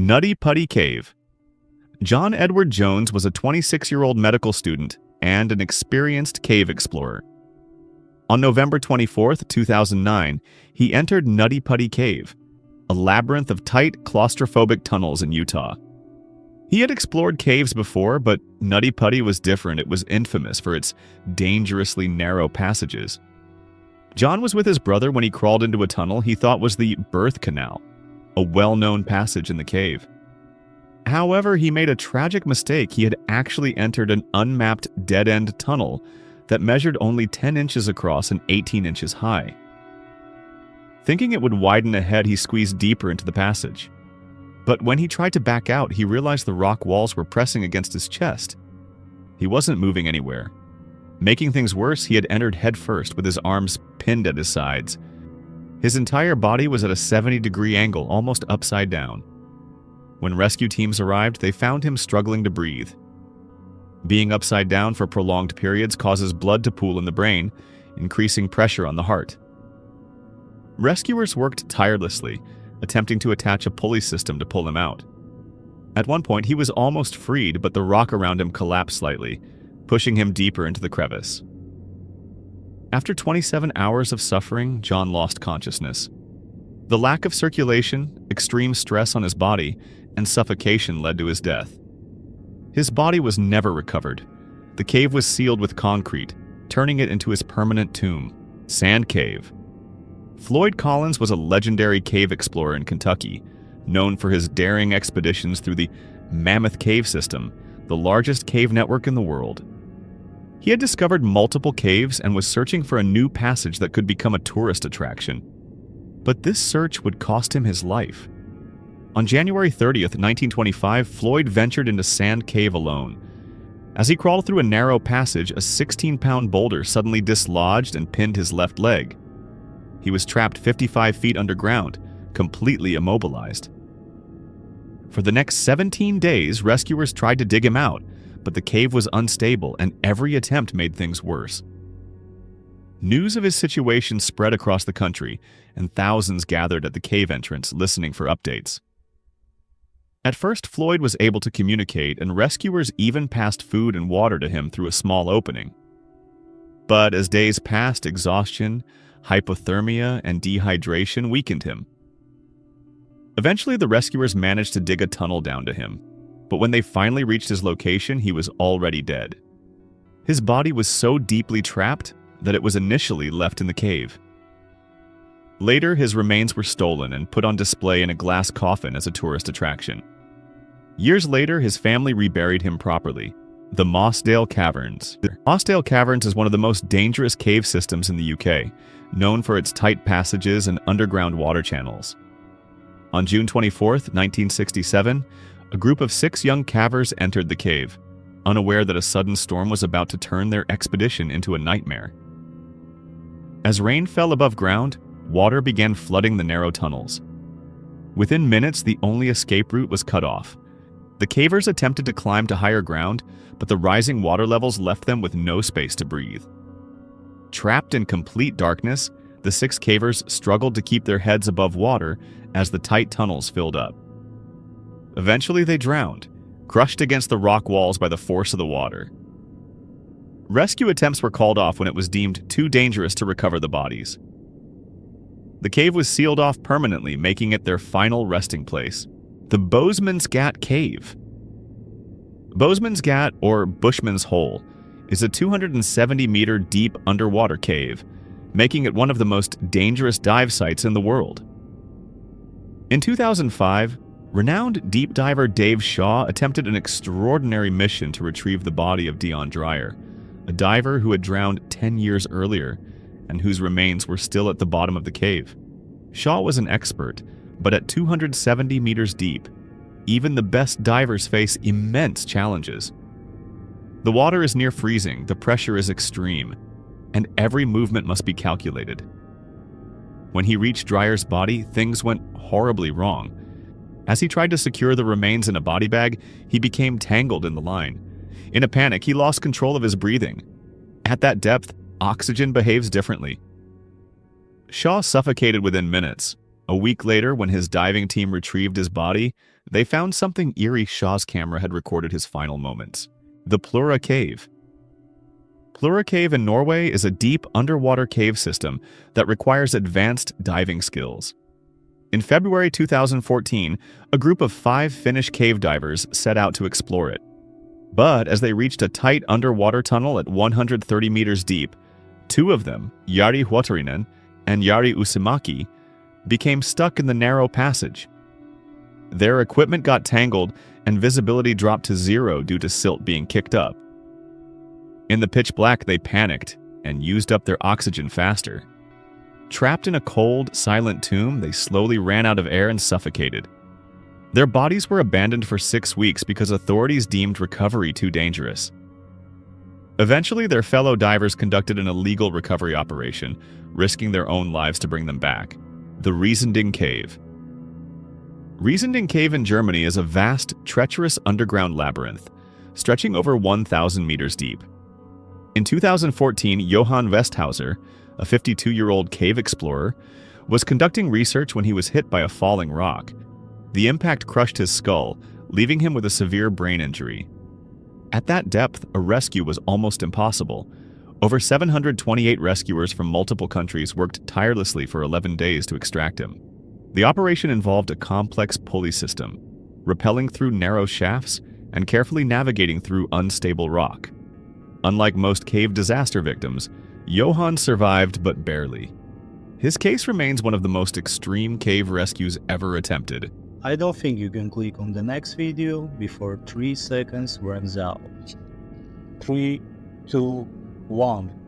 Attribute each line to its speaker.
Speaker 1: Nutty Putty Cave. John Edward Jones was a 26-year-old medical student and an experienced cave explorer. On November 24, 2009, he entered Nutty Putty Cave, a labyrinth of tight, claustrophobic tunnels in Utah. He had explored caves before, but Nutty Putty was different. It was infamous for its dangerously narrow passages. John was with his brother when he crawled into a tunnel he thought was the birth canal, a well-known passage in the cave. However, he made a tragic mistake. He had actually entered an unmapped dead-end tunnel that measured only 10 inches across and 18 inches high. Thinking it would widen ahead, he squeezed deeper into the passage. But when he tried to back out, he realized the rock walls were pressing against his chest. He wasn't moving anywhere. Making things worse, he had entered headfirst with his arms pinned at his sides. His entire body was at a 70-degree angle, almost upside down. When rescue teams arrived, they found him struggling to breathe. Being upside down for prolonged periods causes blood to pool in the brain, increasing pressure on the heart. Rescuers worked tirelessly, attempting to attach a pulley system to pull him out. At one point, he was almost freed, but the rock around him collapsed slightly, pushing him deeper into the crevice. After 27 hours of suffering, John lost consciousness. The lack of circulation, extreme stress on his body, and suffocation led to his death. His body was never recovered. The cave was sealed with concrete, turning it into his permanent tomb, Sand Cave. Floyd Collins was a legendary cave explorer in Kentucky, known for his daring expeditions through the Mammoth Cave System, the largest cave network in the world. He had discovered multiple caves and was searching for a new passage that could become a tourist attraction. But this search would cost him his life. On January 30th, 1925, Floyd ventured into Sand Cave alone. As he crawled through a narrow passage, a 16-pound boulder suddenly dislodged and pinned his left leg. He was trapped 55 feet underground, completely immobilized. For the next 17 days, rescuers tried to dig him out, but the cave was unstable and every attempt made things worse. News of his situation spread across the country, and thousands gathered at the cave entrance listening for updates. At first, Floyd was able to communicate, and rescuers even passed food and water to him through a small opening. But as days passed, exhaustion, hypothermia, and dehydration weakened him. Eventually, the rescuers managed to dig a tunnel down to him, but when they finally reached his location, he was already dead. His body was so deeply trapped that it was initially left in the cave. Later, his remains were stolen and put on display in a glass coffin as a tourist attraction. Years later, his family reburied him properly. The Mossdale Caverns. Mossdale Caverns is one of the most dangerous cave systems in the UK, known for its tight passages and underground water channels. On June 24, 1967, a group of 6 young cavers entered the cave, unaware that a sudden storm was about to turn their expedition into a nightmare. As rain fell above ground, water began flooding the narrow tunnels. Within minutes, the only escape route was cut off. The cavers attempted to climb to higher ground, but the rising water levels left them with no space to breathe. Trapped in complete darkness, the 6 cavers struggled to keep their heads above water as the tight tunnels filled up. Eventually, they drowned, crushed against the rock walls by the force of the water. Rescue attempts were called off when it was deemed too dangerous to recover the bodies. The cave was sealed off permanently, making it their final resting place. The Bozeman's Gat Cave. Bozeman's Gat, or Bushman's Hole, is a 270-meter deep underwater cave, making it one of the most dangerous dive sites in the world. In 2005, renowned deep diver Dave Shaw attempted an extraordinary mission to retrieve the body of Dion Dreyer, a diver who had drowned 10 years earlier and whose remains were still at the bottom of the cave. Shaw was an expert, but at 270 meters deep, even the best divers face immense challenges. The water is near freezing, the pressure is extreme, and every movement must be calculated. When he reached Dreyer's body, things went horribly wrong. As he tried to secure the remains in a body bag, he became tangled in the line. In a panic, he lost control of his breathing. At that depth, oxygen behaves differently. Shaw suffocated within minutes. A week later, when his diving team retrieved his body, they found something eerie. Shaw's camera had recorded his final moments. The Plura Cave. Plura Cave in Norway is a deep underwater cave system that requires advanced diving skills. In February 2014, a group of 5 Finnish cave divers set out to explore it. But as they reached a tight underwater tunnel at 130 meters deep, 2 of them, Jari Huotarinen and Jari Usimaki, became stuck in the narrow passage. Their equipment got tangled and visibility dropped to 0 due to silt being kicked up. In the pitch black, they panicked and used up their oxygen faster. Trapped in a cold, silent tomb, they slowly ran out of air and suffocated. Their bodies were abandoned for 6 weeks because authorities deemed recovery too dangerous. Eventually, their fellow divers conducted an illegal recovery operation, risking their own lives to bring them back. The Riesending Cave. Riesending Cave in Germany is a vast, treacherous underground labyrinth, stretching over 1,000 meters deep. In 2014, Johann Westhauser, a 52-year-old cave explorer, was conducting research when he was hit by a falling rock. The impact crushed his skull, leaving him with a severe brain injury. At that depth, a rescue was almost impossible. Over 728 rescuers from multiple countries worked tirelessly for 11 days to extract him. The operation involved a complex pulley system, rappelling through narrow shafts and carefully navigating through unstable rock. Unlike most cave disaster victims, Johann survived but barely. His case remains one of the most extreme cave rescues ever attempted.
Speaker 2: I don't think you can click on the next video before 3 seconds runs out. 3, 2, 1.